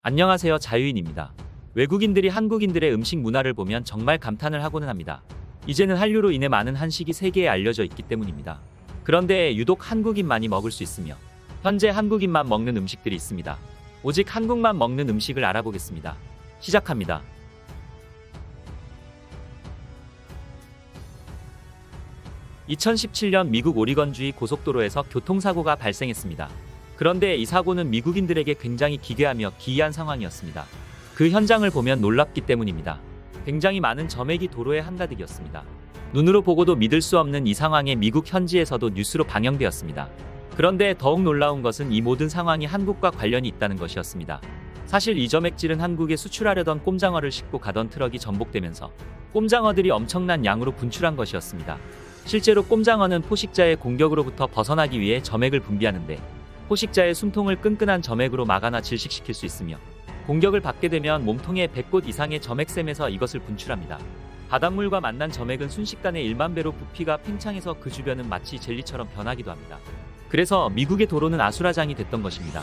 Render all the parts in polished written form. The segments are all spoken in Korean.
안녕하세요, 자유인입니다. 외국인들이 한국인들의 음식 문화를 보면 정말 감탄을 하고는 합니다. 이제는 한류로 인해 많은 한식이 세계에 알려져 있기 때문입니다. 그런데 유독 한국인만이 먹을 수 있으며 현재 한국인만 먹는 음식들이 있습니다. 오직 한국만 먹는 음식을 알아보겠습니다. 시작합니다. 2017년 미국 오리건주의 고속도로에서 교통사고가 발생했습니다. 그런데 이 사고는 미국인들에게 굉장히 기괴하며 기이한 상황이었습니다. 그 현장을 보면 놀랍기 때문입니다. 굉장히 많은 점액이 도로에 한가득이었습니다. 눈으로 보고도 믿을 수 없는 이 상황에 미국 현지에서도 뉴스로 방영되었습니다. 그런데 더욱 놀라운 것은 이 모든 상황이 한국과 관련이 있다는 것이었습니다. 사실 이 점액질은 한국에 수출하려던 꼼장어를 싣고 가던 트럭이 전복되면서 꼼장어들이 엄청난 양으로 분출한 것이었습니다. 실제로 꼼장어는 포식자의 공격으로부터 벗어나기 위해 점액을 분비하는데 포식자의 숨통을 끈끈한 점액으로 막아나 질식시킬 수 있으며 공격을 받게 되면 몸통에 100곳 이상의 점액샘에서 이것을 분출합니다. 바닷물과 만난 점액은 순식간에 1만 배로 부피가 팽창해서 그 주변은 마치 젤리처럼 변하기도 합니다. 그래서 미국의 도로는 아수라장이 됐던 것입니다.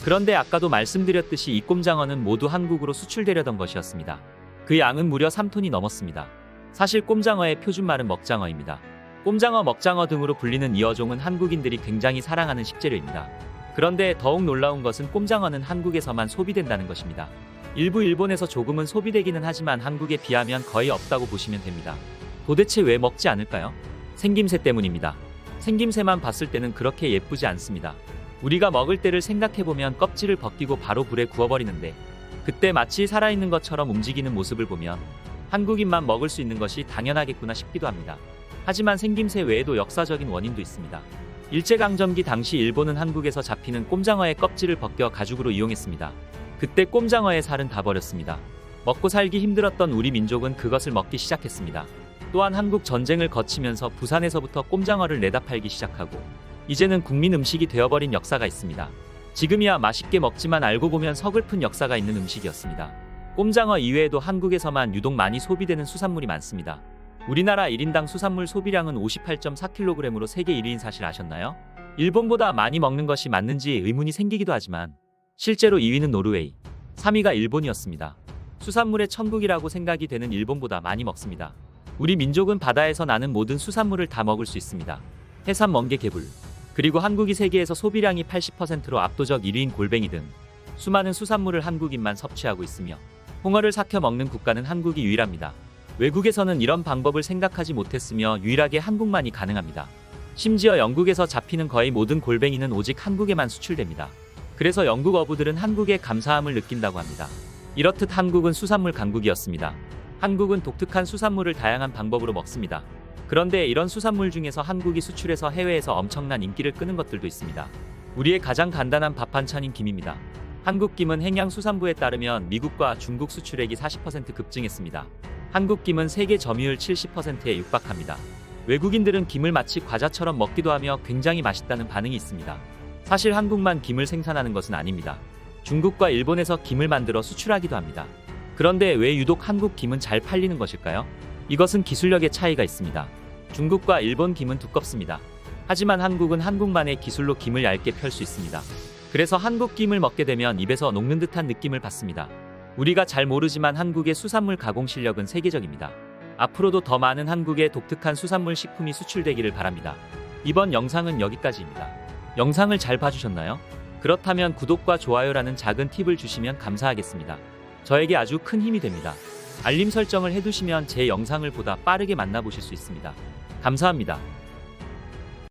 그런데 아까도 말씀드렸듯이 이 꼼장어는 모두 한국으로 수출되려던 것이었습니다. 그 양은 무려 3톤이 넘었습니다. 사실 꼼장어의 표준말은 먹장어입니다. 꼼장어, 먹장어 등으로 불리는 이 어종은 한국인들이 굉장히 사랑하는 식재료입니다. 그런데 더욱 놀라운 것은 꼼장어는 한국에서만 소비된다는 것입니다. 일부 일본에서 조금은 소비되기는 하지만 한국에 비하면 거의 없다고 보시면 됩니다. 도대체 왜 먹지 않을까요? 생김새 때문입니다. 생김새만 봤을 때는 그렇게 예쁘지 않습니다. 우리가 먹을 때를 생각해보면 껍질을 벗기고 바로 불에 구워버리는데 그때 마치 살아있는 것처럼 움직이는 모습을 보면 한국인만 먹을 수 있는 것이 당연하겠구나 싶기도 합니다. 하지만 생김새 외에도 역사적인 원인도 있습니다. 일제강점기 당시 일본은 한국에서 잡히는 꼼장어의 껍질을 벗겨 가죽으로 이용했습니다. 그때 꼼장어의 살은 다 버렸습니다. 먹고 살기 힘들었던 우리 민족은 그것을 먹기 시작했습니다. 또한 한국 전쟁을 거치면서 부산에서부터 꼼장어를 내다 팔기 시작하고 이제는 국민 음식이 되어버린 역사가 있습니다. 지금이야 맛있게 먹지만 알고 보면 서글픈 역사가 있는 음식이었습니다. 꼼장어 이외에도 한국에서만 유독 많이 소비되는 수산물이 많습니다. 우리나라 1인당 수산물 소비량은 58.4kg으로 세계 1위인 사실 아셨나요? 일본보다 많이 먹는 것이 맞는지 의문이 생기기도 하지만 실제로 2위는 노르웨이, 3위가 일본이었습니다. 수산물의 천국이라고 생각이 되는 일본보다 많이 먹습니다. 우리 민족은 바다에서 나는 모든 수산물을 다 먹을 수 있습니다. 해삼, 멍게, 개불, 그리고 한국이 세계에서 소비량이 80%로 압도적 1위인 골뱅이 등 수많은 수산물을 한국인만 섭취하고 있으며 홍어를 삭혀 먹는 국가는 한국이 유일합니다. 외국에서는 이런 방법을 생각하지 못했으며 유일하게 한국만이 가능합니다. 심지어 영국에서 잡히는 거의 모든 골뱅이는 오직 한국에만 수출됩니다. 그래서 영국 어부들은 한국에 감사함을 느낀다고 합니다. 이렇듯 한국은 수산물 강국이었습니다. 한국은 독특한 수산물을 다양한 방법으로 먹습니다. 그런데 이런 수산물 중에서 한국이 수출해서 해외에서 엄청난 인기를 끄는 것들도 있습니다. 우리의 가장 간단한 밥 반찬인 김입니다. 한국 김은 행양수산부에 따르면 미국과 중국 수출액이 40% 급증했습니다. 한국 김은 세계 점유율 70%에 육박합니다. 외국인들은 김을 마치 과자처럼 먹기도 하며 굉장히 맛있다는 반응이 있습니다. 사실 한국만 김을 생산하는 것은 아닙니다. 중국과 일본에서 김을 만들어 수출하기도 합니다. 그런데 왜 유독 한국 김은 잘 팔리는 것일까요? 이것은 기술력의 차이가 있습니다. 중국과 일본 김은 두껍습니다. 하지만 한국은 한국만의 기술로 김을 얇게 펼 수 있습니다. 그래서 한국 김을 먹게 되면 입에서 녹는 듯한 느낌을 받습니다. 우리가 잘 모르지만 한국의 수산물 가공 실력은 세계적입니다. 앞으로도 더 많은 한국의 독특한 수산물 식품이 수출되기를 바랍니다. 이번 영상은 여기까지입니다. 영상을 잘 봐주셨나요? 그렇다면 구독과 좋아요라는 작은 팁을 주시면 감사하겠습니다. 저에게 아주 큰 힘이 됩니다. 알림 설정을 해두시면 제 영상을 보다 빠르게 만나보실 수 있습니다. 감사합니다.